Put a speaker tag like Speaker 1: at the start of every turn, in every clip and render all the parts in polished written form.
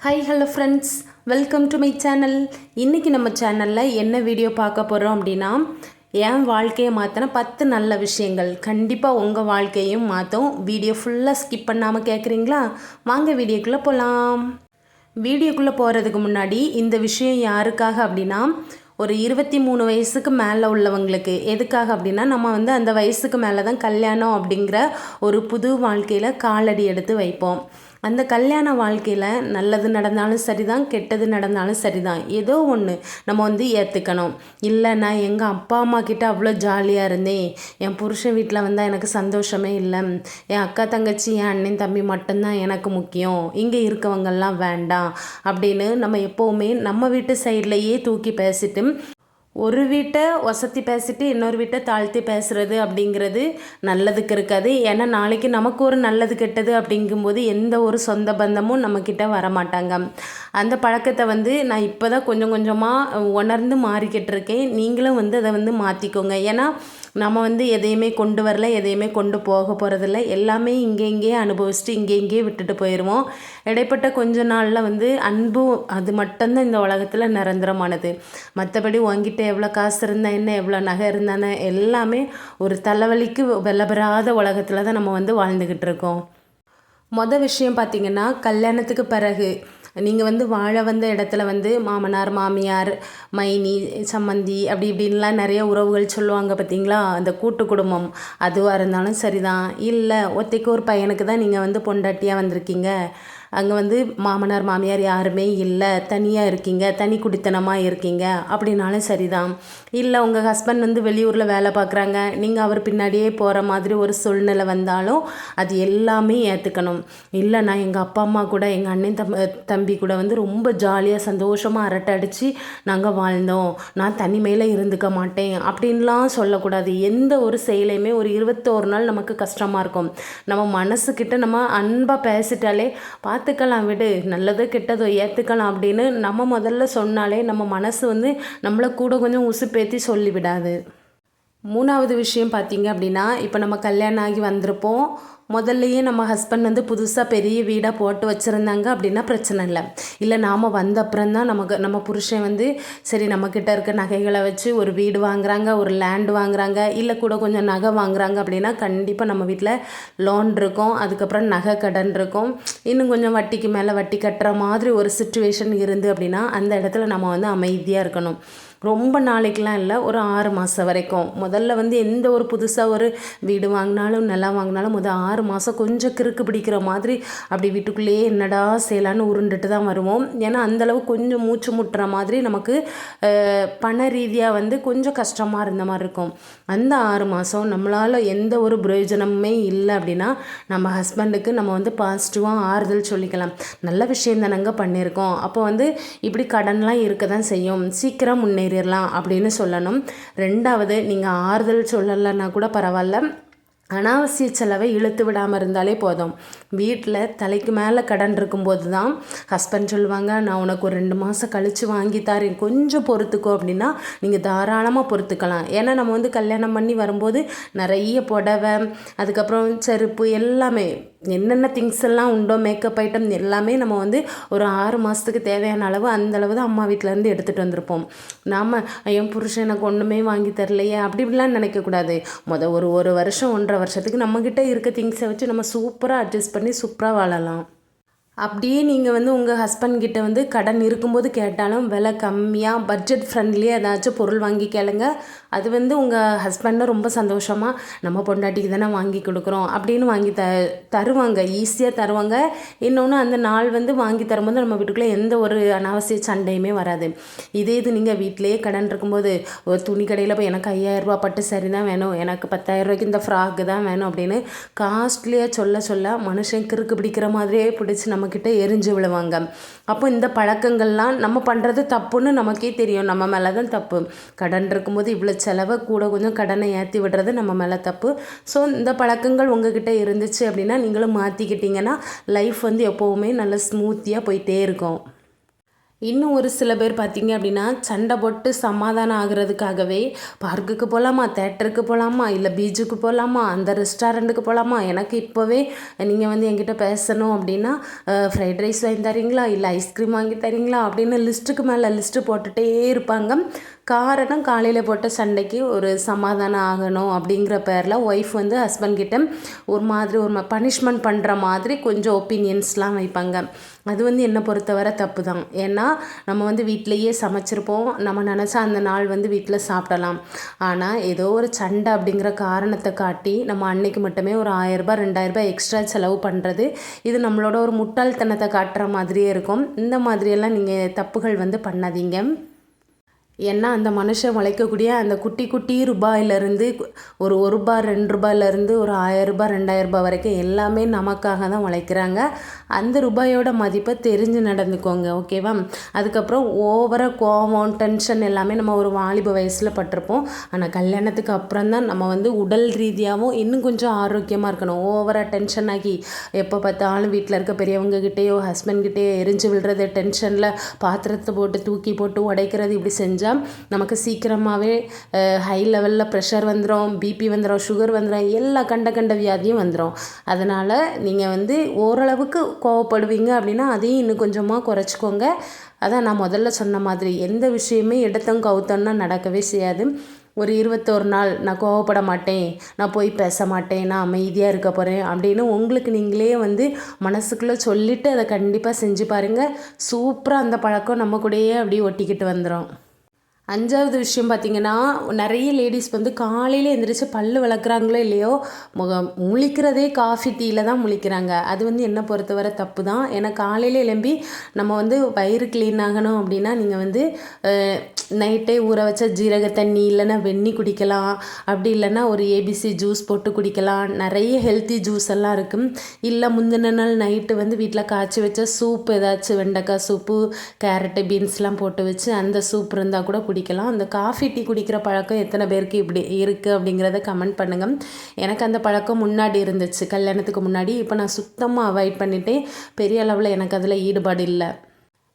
Speaker 1: Hi hello friends, welcome to my channel. இன்றைக்கி நம்ம சேனலில் என்ன வீடியோ பார்க்க போகிறோம் அப்படின்னா, என் வாழ்க்கையை மாற்றின 10 நல்ல விஷயங்கள். கண்டிப்பாக உங்கள் வாழ்க்கையும் மாற்றும். வீடியோ ஃபுல்லாக ஸ்கிப் பண்ணாமல் கேட்குறீங்களா? வாங்க வீடியோக்குள்ளே போகலாம். வீடியோக்குள்ளே போகிறதுக்கு முன்னாடி இந்த விஷயம் யாருக்காக அப்படின்னா, ஒரு 23 வயசுக்கு மேலே உள்ளவங்களுக்கு. எதுக்காக அப்படின்னா, நம்ம அந்த வயசுக்கு மேலே தான் கல்யாணம் அப்படிங்கிற ஒரு புது வாழ்க்கையில் காலடி எடுத்து வைப்போம். அந்த கல்யாண வாழ்க்கையில் நல்லது நடந்தாலும் சரிதான், கெட்டது நடந்தாலும் சரிதான், ஏதோ ஒன்று நம்ம ஏற்றுக்கணும். இல்லை, நான் எங்கள் அப்பா அம்மா கிட்ட அவ்வளோ ஜாலியாக இருந்தேன், என் புருஷன் வீட்டில் வந்தால் எனக்கு சந்தோஷமே இல்லை, என் அக்கா தங்கச்சி என் அண்ணன் தம்பி மட்டும்தான் எனக்கு முக்கியம், இங்கே இருக்கவங்கெல்லாம் வேண்டாம் அப்படின்னு நம்ம எப்போவுமே நம்ம வீட்டு சைட்லேயே தூக்கி பேசிட்டு ஒரு வீட்டை வசதி பேசிட்டு இன்னொரு வீட்டை தாழ்த்தி பேசுகிறது அப்படிங்கிறது நல்லதுக்கு இருக்காது. ஏன்னா நாளைக்கு நமக்கு ஒரு நல்லது கெட்டது அப்படிங்கும்போது எந்த ஒரு சொந்த பந்தமும் நம்மக்கிட்ட வரமாட்டாங்க. அந்த பழக்கத்தை நான் இப்போ தான் கொஞ்சம் கொஞ்சமாக உணர்ந்து மாறிக்கிட்டு இருக்கேன். நீங்களும் அதை மாற்றிக்கோங்க. ஏன்னா நம்ம எதையுமே கொண்டு வரல, எதையுமே கொண்டு போக போகிறதில்ல. எல்லாமே இங்கேயே அனுபவிச்சுட்டு இங்கேயே விட்டுட்டு போயிடுவோம். இடைப்பட்ட கொஞ்ச நாளில் அன்பு அது மட்டும்தான் இந்த உலகத்தில் நிரந்தரமானது. மற்றபடி உங்ககிட்ட எவ்வளோ காசு இருந்தால் என்ன, எவ்வளோ நகை இருந்தானே, எல்லாமே ஒரு தலைவலிக்கு வெல்லபெறாத உலகத்தில் தான் நம்ம வாழ்ந்துக்கிட்டு இருக்கோம். விஷயம் பார்த்திங்கன்னா, கல்யாணத்துக்கு பிறகு நீங்கள் வாழ வந்த இடத்துல மாமனார் மாமியார் மைனி சம்மந்தி அப்படி இப்படின்லாம் நிறைய உறவுகள் சொல்லுவாங்க பார்த்தீங்களா. அந்த கூட்டு குடும்பம் அதுவாக இருந்தாலும் சரிதான், இல்லை ஒத்தைக்கு ஒரு பையனுக்கு தான் நீங்கள் பொண்டாட்டியாக வந்திருக்கீங்க, அங்கே மாமனார் மாமியார் யாருமே இல்லை, தனியாக இருக்கீங்க, தனி குடித்தனமாக இருக்கீங்க அப்படின்னாலும் சரிதான். இல்லை உங்கள் ஹஸ்பண்ட் வெளியூரில் வேலை பார்க்குறாங்க, நீங்கள் அவர் பின்னாடியே போகிற மாதிரி ஒரு சூழ்நிலை வந்தாலும் அது எல்லாமே ஏற்றுக்கணும். இல்லை, நான் எங்கள் அப்பா அம்மா கூட எங்கள் அண்ணன் தம்பி கூட ரொம்ப ஜாலியாக சந்தோஷமாக அரட்டை அடித்து நாங்கள் வாழ்ந்தோம், நான் தனிமையில் இருந்துக்க மாட்டேன் அப்படின்லாம் சொல்லக்கூடாது. எந்த ஒரு செயலையுமே ஒரு 21 நாள் நமக்கு கஷ்டமாக இருக்கும். நம்ம மனசுக்கிட்ட நம்ம அன்பாக பேசிட்டாலே பார்த்துக்கலாம் விடு, நல்லதோ கெட்டதோ ஏற்றுக்கலாம் அப்படின்னு நம்ம முதல்ல சொன்னாலே நம்ம மனசு நம்மளை கூட கொஞ்சம் உசுப்பேற்றி சொல்லிவிடாது. 3வது விஷயம் பார்த்திங்க அப்படின்னா, இப்போ நம்ம கல்யாணம் ஆகி வந்திருப்போம். முதல்லையே நம்ம ஹஸ்பண்ட் புதுசாக பெரிய வீடாக போட்டு வச்சுருந்தாங்க அப்படின்னா பிரச்சனை இல்லை. இல்லை நாம் வந்த அப்புறம்தான் நம்ம புருஷன் சரி நம்மக்கிட்ட இருக்க நகைகளை வச்சு ஒரு வீடு வாங்குறாங்க, ஒரு லேண்ட் வாங்குறாங்க, இல்லை கூட கொஞ்சம் நகை வாங்குறாங்க அப்படின்னா கண்டிப்பாக நம்ம வீட்டில் லோன் இருக்கும், அதுக்கப்புறம் நகை கடன் இருக்கும், இன்னும் கொஞ்சம் வட்டிக்கு மேலே வட்டி கட்டுற மாதிரி ஒரு சுச்சுவேஷன் இருந்து அப்படின்னா அந்த இடத்துல நம்ம அமைதியாக இருக்கணும். ரொம்ப நாளைக்கெலாம் இல்லை, ஒரு 6 மாதம் வரைக்கும். முதல்ல எந்த ஒரு புதுசாக ஒரு வீடு வாங்கினாலும் நிலம் வாங்கினாலும் 6 மாதம் கொஞ்சம் கிறுக்கு பிடிக்கிற மாதிரி அப்படி வீட்டுக்குள்ளேயே என்னடா செய்யலான்னு உருண்டுட்டு தான் வருவோம். ஏன்னா அந்தளவு கொஞ்சம் மூச்சு முட்டுற மாதிரி நமக்கு பண ரீதியாக கொஞ்சம் கஷ்டமாக இருந்த மாதிரி இருக்கும். அந்த 6 மாதம் நம்மளால் எந்த ஒரு பிரயோஜனமுமே இல்லை அப்படின்னா நம்ம ஹஸ்பண்டுக்கு நம்ம பாசிட்டிவாக ஆறுதல் சொல்லிக்கலாம். நல்ல விஷயம் தானங்க பண்ணியிருக்கோம், அப்போ இப்படி கடன்லாம் இருக்க தான் செய்யும், சீக்கிரம் முன்னேறிடலாம் அப்படின்னு சொல்லணும். 2வது, நீங்கள் ஆறுதல் சொல்லலைன்னா கூட பரவாயில்ல, அனாவசிய செலவை இழுத்து விடாமல் இருந்தாலே போதும். வீட்டில் தலைக்கு மேலே கடன் இருக்கும்போது தான் ஹஸ்பண்ட் சொல்லுவாங்க, நான் உனக்கு ஒரு 2 மாதம் கழித்து வாங்கி தரேன், கொஞ்சம் பொறுத்துக்கோ அப்படின்னா நீங்கள் தாராளமாக பொறுத்துக்கலாம். ஏன்னா நம்ம கல்யாணம் பண்ணி வரும்போது நிறைய புடவை, அதுக்கப்புறம் செருப்பு, எல்லாமே என்னென்ன திங்ஸ் எல்லாம் உண்டோ, மேக்கப் ஐட்டம் எல்லாமே நம்ம ஒரு 6 மாதத்துக்கு தேவையான அளவு அந்தளவு தான் அம்மா வீட்டிலேருந்து எடுத்துகிட்டு வந்திருப்போம். நாம் என் புருஷன் எனக்கு ஒன்றுமே வாங்கி தரலையே அப்படி இப்படிலாம் நினைக்கக்கூடாது. ஒரு வருஷம் 1.5 வருஷத்துக்கு நம்மக்கிட்ட இருக்க திங்ஸை வச்சு நம்ம சூப்பராக அட்ஜஸ்ட் பண்ணி சூப்பராக வாழலாம். அப்படியே நீங்கள் உங்கள் ஹஸ்பண்ட் கிட்ட கடன் இருக்கும்போது கேட்டாலும் விலை கம்மியாக பட்ஜெட் ஃப்ரெண்ட்லியாக ஏதாச்சும் பொருள் வாங்கி கேளுங்க. அது உங்கள் ஹஸ்பண்டை ரொம்ப சந்தோஷமாக நம்ம பொண்டாட்டிக்கு தானே வாங்கி கொடுக்குறோம் அப்படின்னு வாங்கி தருவாங்க, ஈஸியாக தருவாங்க. இன்னொன்று அந்த நாள் வாங்கி தரும்போது நம்ம வீட்டுக்குள்ளே எந்த ஒரு அனாவசிய சண்டையுமே வராது. இது நீங்கள் வீட்டிலேயே கடன் இருக்கும்போது ஒரு துணி கடையில் போய் எனக்கு 5000 ரூபா பட்டு சரி தான் வேணும், எனக்கு 10,000 ரூபாய்க்கு இந்த ஃப்ராக்கு தான் வேணும் அப்படின்னு காஸ்ட்லியாக சொல்ல மனுஷன் கிறுக்கு பிடிக்கிற மாதிரியே பிடிச்சி நம்மக்கிட்ட எரிஞ்சு விழுவாங்க. அப்போ இந்த பழக்கங்கள்லாம் நம்ம பண்ணுறது தப்புன்னு நமக்கே தெரியும், நம்ம மேலே தான் தப்பு. கடன் இருக்கும்போது இவ்வளோ செலவை கூட கொஞ்சம் கடனை ஏற்றி விடுறது நம்ம மேலே தப்பு. ஸோ இந்த பழக்கங்கள் உங்ககிட்ட இருந்துச்சு அப்படின்னா நீங்களும் மாற்றிக்கிட்டிங்கன்னா லைஃப் எப்போவுமே நல்ல ஸ்மூத்தியாக போயிட்டே இருக்கும். இன்னும் ஒரு சில பேர் பார்த்தீங்க அப்படின்னா சண்டை போட்டு சமாதானம் ஆகுறதுக்காகவே பார்க்குக்கு போகலாமா, தேட்டருக்கு போகலாமா, இல்லை பீச்சுக்கு போகலாமா, அந்த ரெஸ்டாரண்ட்டுக்கு போகலாமா, எனக்கு இப்போவே நீங்கள் வந்து என்கிட்ட பேசணும் அப்படின்னா ஃப்ரைட் ரைஸ் வாங்கி தரீங்களா, இல்லை ஐஸ்கிரீம் வாங்கி தரீங்களா அப்படின்னு லிஸ்ட்டுக்கு மேலே லிஸ்ட்டு போட்டுகிட்டே இருப்பாங்க. காரணம் காலையில் போட்ட சண்டைக்கு ஒரு சமாதானம் ஆகணும் அப்படிங்கிற பேரில் ஒய்ஃப் வந்து ஹஸ்பண்ட் கிட்ட ஒரு பனிஷ்மெண்ட் பண்ணுற மாதிரி கொஞ்சம் ஒப்பீனியன்ஸ்லாம் வைப்பாங்க. அது வந்து என்னை பொறுத்தவரை தப்பு தான். ஏன்னா நம்ம வந்து வீட்டிலையே சமைச்சிருப்போம், நம்ம நினச்சா அந்த நாள் வந்து வீட்டில் சாப்பிடலாம். ஆனால் ஏதோ ஒரு சண்டை அப்படிங்கிற காரணத்தை காட்டி நம்ம அன்னைக்கு மட்டுமே ஒரு 1000 2000 எக்ஸ்ட்ரா செலவு பண்ணுறது, இது நம்மளோட ஒரு முட்டாள்தனத்தை காட்டுற மாதிரியே இருக்கும். இந்த மாதிரியெல்லாம் நீங்கள் தப்புகள் வந்து பண்ணாதீங்க. ஏன்னா அந்த மனுஷன் உழைக்கக்கூடிய அந்த குட்டி குட்டி ரூபாயிலேருந்து ஒரு ரூபா 2 ரூபாயிலேருந்து ஒரு 1000 2000 வரைக்கும் எல்லாமே நமக்காக தான் உழைக்கிறாங்க. அந்த ரூபாயோட மதிப்பை தெரிஞ்சு நடந்துக்கோங்க, ஓகேவா? அதுக்கப்புறம் ஓவராக கோவம் டென்ஷன் எல்லாமே நம்ம ஒரு வாலிப வயசில் பட்டிருப்போம். ஆனால் கல்யாணத்துக்கு அப்புறம் தான் நம்ம வந்து உடல் ரீதியாகவும் இன்னும் கொஞ்சம் ஆரோக்கியமாக இருக்கணும். ஓவராக டென்ஷன் ஆகி எப்போ பார்த்தாலும் வீட்டில் இருக்க பெரியவங்ககிட்டேயோ ஹஸ்பண்ட்கிட்டேயோ எரிஞ்சு விழுறது, டென்ஷனில் பாத்திரத்தை போட்டு தூக்கி போட்டு உடைக்கிறது, இப்படி செஞ்சால் நமக்கு சீக்கிரமாகவே ஹை லெவலில் ப்ரெஷர் வந்துடும், பிபி வந்துடும், சுகர் வந்துடும், எல்லா கண்ட வியாதியும் வந்துடும். அதனால் நீங்கள் வந்து ஓரளவுக்கு கோவப்படுவீங்க அப்படின்னா அதையும் இன்னும் கொஞ்சமாக குறைச்சிக்கோங்க. அதான் நான் முதல்ல சொன்ன மாதிரி எந்த விஷயமே எடுத்தோம் கவுத்தோன்னா நடக்கவே செய்யாது. ஒரு 21 நாள் நான் கோவப்பட மாட்டேன், நான் போய் பேச மாட்டேன், நான் அமைதியாக இருக்க போகிறேன் அப்படின்னு உங்களுக்கு நீங்களே வந்து மனசுக்குள்ளே சொல்லிவிட்டு அதை கண்டிப்பாக செஞ்சு பாருங்கள். சூப்பராக அந்த பழக்கம் நம்ம கூடயே அப்படியே ஒட்டிக்கிட்டு வந்துடும். 5வது விஷயம் பார்த்திங்கன்னா, நிறைய லேடிஸ் வந்து காலையில் எழுந்திரிச்சு பல் விளக்குறாங்களோ இல்லையோ முழிக்கிறதே காஃபி டீயில் தான் முழிக்கிறாங்க. அது வந்து என்னை பொறுத்தவரை தப்பு தான். ஏன்னா காலையில் எழும்பி நம்ம வந்து வயிறு க்ளீன் ஆகணும் அப்படின்னா நீங்கள் வந்து நைட்டே ஊற வச்ச ஜீரக தண்ணி இல்லைன்னா வெந்நீர் குடிக்கலாம். அப்படி இல்லைன்னா ஒரு ஏபிசி ஜூஸ் போட்டு குடிக்கலாம். நிறைய ஹெல்த்தி ஜூஸ் எல்லாம் இருக்குது. இல்லை முந்தின நாள் நைட்டு வந்து வீட்டில் காய்ச்சி வச்ச சூப், ஏதாச்சும் வெண்டைக்காய் சூப்பு, கேரட்டு பீன்ஸ்லாம் போட்டு வச்சு அந்த சூப் இருந்தால் கூட குடிக்கலாம். அந்த காஃபி டீ குடிக்கிற பழக்கம் எத்தனை பேருக்கு இப்படி இருக்குது அப்படிங்கிறத கமெண்ட் பண்ணுங்கள். எனக்கு அந்த பழக்கம் முன்னாடி இருந்துச்சு, கல்யாணத்துக்கு முன்னாடி. இப்போ நான் சுத்தமாக அவாய்ட் பண்ணிட்டேன். பெரிய அளவில் எனக்கு அதில் ஈடுபாடு இல்லை.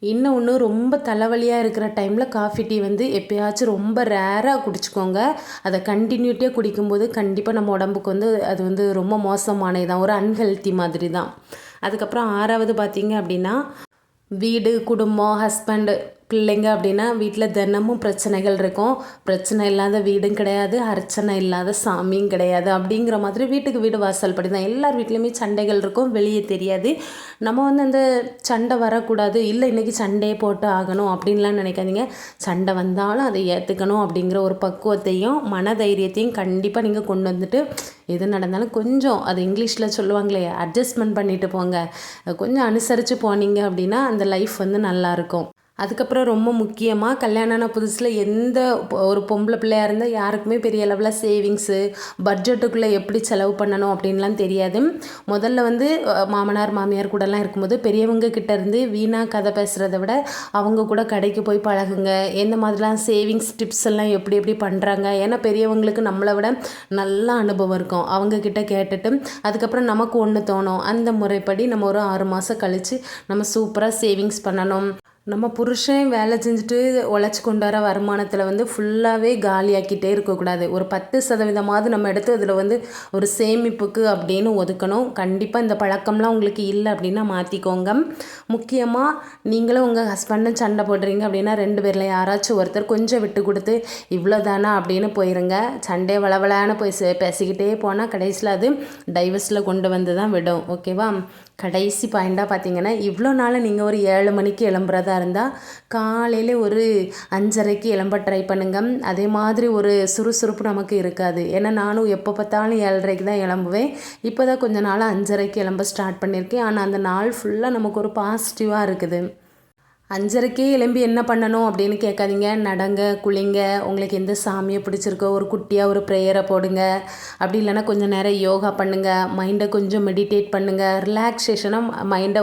Speaker 1: இன்னொன்று, ரொம்ப தலைவலியாக இருக்கிற டைமில் காஃபி டீ வந்து எப்போயாச்சும் ரொம்ப ரேராக குடிச்சிக்கோங்க. அதை கண்டினியூட்டியாக குடிக்கும்போது கண்டிப்பாக நம்ம உடம்புக்கு வந்து அது வந்து ரொம்ப மோசமானது தான், ஒரு அன்ஹெல்த்தி மாதிரி தான். அதுக்கப்புறம் 6வது பார்த்திங்க அப்படின்னா, வீடு, குடும்பம், ஹஸ்பண்டு, பிள்ளைங்க அப்படின்னா வீட்டில் தினமும் பிரச்சனைகள் இருக்கும். பிரச்சனை இல்லாத வீடும் கிடையாது, அர்ச்சனை இல்லாத சாமியும் கிடையாது. அப்படிங்கிற மாதிரி வீட்டுக்கு வீடு வாசல் படி தான் எல்லார் வீட்லேயுமே சண்டைகள் இருக்கும், வெளியே தெரியாது. நம்ம வந்து அந்த சண்டை வரக்கூடாது, இல்லை இன்றைக்கி சண்டையே போட்டு ஆகணும் அப்படின்லாம் நினைக்காதீங்க. சண்டை வந்தாலும் அதை ஏற்றுக்கணும் அப்படிங்கிற ஒரு பக்குவத்தையும் மனதைரியத்தையும் கண்டிப்பாக நீங்கள் கொண்டு வந்துட்டு எது நடந்தாலும் கொஞ்சம், அது இங்கிலீஷில் சொல்லுவாங்களே, அட்ஜஸ்ட்மெண்ட் பண்ணிட்டு போங்க. கொஞ்சம் அனுசரித்து போனீங்க அப்படின்னா அந்த லைஃப் வந்து நல்லாயிருக்கும். அதுக்கப்புறம் ரொம்ப முக்கியமாக கல்யாணமான புதுசில் எந்த ஒரு பொம்பளை பிள்ளையாக இருந்தால் யாருக்குமே பெரிய அளவில் சேவிங்ஸு, பட்ஜெட்டுக்குள்ளே எப்படி செலவு பண்ணணும் அப்படின்லாம் தெரியாது. முதல்ல வந்து மாமனார் மாமியார் கூடலாம் இருக்கும்போது பெரியவங்க கிட்டேருந்து வீணாக கதை பேசுகிறத விட அவங்க கூட கடைக்கு போய் பழகுங்க. எந்த மாதிரிலாம் சேவிங்ஸ் டிப்ஸ் எல்லாம் எப்படி எப்படி பண்ணுறாங்க, ஏன்னா பெரியவங்களுக்கு நம்மளை விட நல்ல அனுபவம் இருக்கும். அவங்கக்கிட்ட கேட்டுட்டு அதுக்கப்புறம் நமக்கு ஒன்று தோணும், அந்த முறைப்படி நம்ம ஒரு 6 மாதம் கழித்து நம்ம சூப்பராக சேவிங்ஸ் பண்ணணும். நம்ம புருஷன் வேலை செஞ்சுட்டு உழைச்சி கொண்டு வர வருமானத்தில் வந்து ஃபுல்லாகவே காலியாக்கிட்டே இருக்கக்கூடாது. ஒரு 10% நம்ம எடுத்து அதில் வந்து ஒரு சேமிப்புக்கு அப்படின்னு ஒதுக்கணும். கண்டிப்பாக இந்த பழக்கம்லாம் உங்களுக்கு இல்லை அப்படின்னா மாற்றிக்கோங்க. முக்கியமாக நீங்களும் உங்கள் ஹஸ்பண்டும் சண்டை போடுறீங்க அப்படின்னா 2 பேரில் யாராச்சும் ஒருத்தர் கொஞ்சம் விட்டு கொடுத்து இவ்வளோ தானா அப்படின்னு போயிருங்க. சண்டே வளவலான போய் பேசிக்கிட்டே போனால் கடைசியில் அது டைவர்ஸில் கொண்டு வந்து தான் விடும், ஓகேவா? கடைசி பாயிண்டாக பார்த்தீங்கன்னா, இவ்வளோ நாள் நீங்கள் ஒரு 7 மணிக்கு எழும்புறதா இருந்தால் காலையில் ஒரு 5:30க்கு எழும்ப ட்ரை பண்ணுங்கள். அதே மாதிரி ஒரு சுறுசுறுப்பு நமக்கு இருக்காது. ஏன்னா நானும் எப்போ பார்த்தாலும் 7:30க்கு தான் எழும்புவேன். இப்போ தான் கொஞ்ச நாள் 5:30க்கு எழும்ப ஸ்டார்ட் பண்ணியிருக்கேன். ஆனால் அந்த நாள் ஃபுல்லாக நமக்கு ஒரு பாசிட்டிவாக இருக்குது. 5:30க்கே எழும்பி என்ன பண்ணணும் அப்படின்னு கேட்காதீங்க. நடங்க, குளிங்க, உங்களுக்கு எந்த சாமியை பிடிச்சிருக்கோ ஒரு குட்டியாக ஒரு ப்ரேயரை போடுங்க. அப்படி இல்லைன்னா கொஞ்சம் நேரம் யோகா பண்ணுங்கள், மைண்டை கொஞ்சம் மெடிடேட் பண்ணுங்கள். ரிலாக்ஸேஷனாக மைண்டை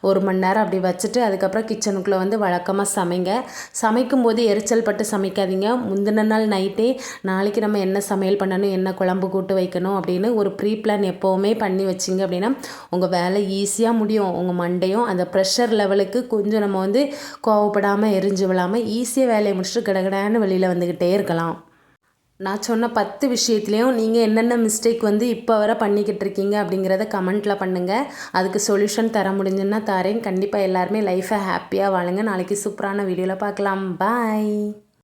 Speaker 1: ஒரு மணி நேரம் அப்படி வச்சுட்டு அதுக்கப்புறம் கிச்சனுக்குள்ளே வந்து வழக்கமாக சமைங்க. சமைக்கும்போது எரிச்சல் பட்டு சமைக்காதீங்க. முந்தின நாள் நைட்டே நாளைக்கு நம்ம என்ன சமையல் பண்ணணும், என்ன குழம்பு கூட்டு வைக்கணும் அப்படின்னு ஒரு ப்ரீ பிளான் எப்போவுமே பண்ணி வச்சிங்க அப்படின்னா உங்கள் வேலை ஈஸியாக முடியும். உங்கள் மண்டையும் அந்த ப்ரெஷர் லெவலுக்கு கொஞ்சம் நம்ம வந்து கோவப்படாமல் எரிஞ்சு விழாமல் ஈஸியாக வேலையை முடிச்சுட்டு கடகடான்னு வெளியில் வந்துக்கிட்டே இருக்கலாம். நான் சொன்ன 10 விஷயத்துலேயும் நீங்கள் என்னென்ன மிஸ்டேக் இப்போ வரை பண்ணிக்கிட்டு இருக்கீங்க அப்படிங்கிறத கமெண்ட்டில் பண்ணுங்கள். அதுக்கு சொல்யூஷன் தர முடிஞ்சுன்னா தரேன். கண்டிப்பாக எல்லாருமே லைஃப்பை ஹாப்பியாக வாழுங்க. நாளைக்கு சூப்பரான வீடியோவில் பார்க்கலாம். பாய்.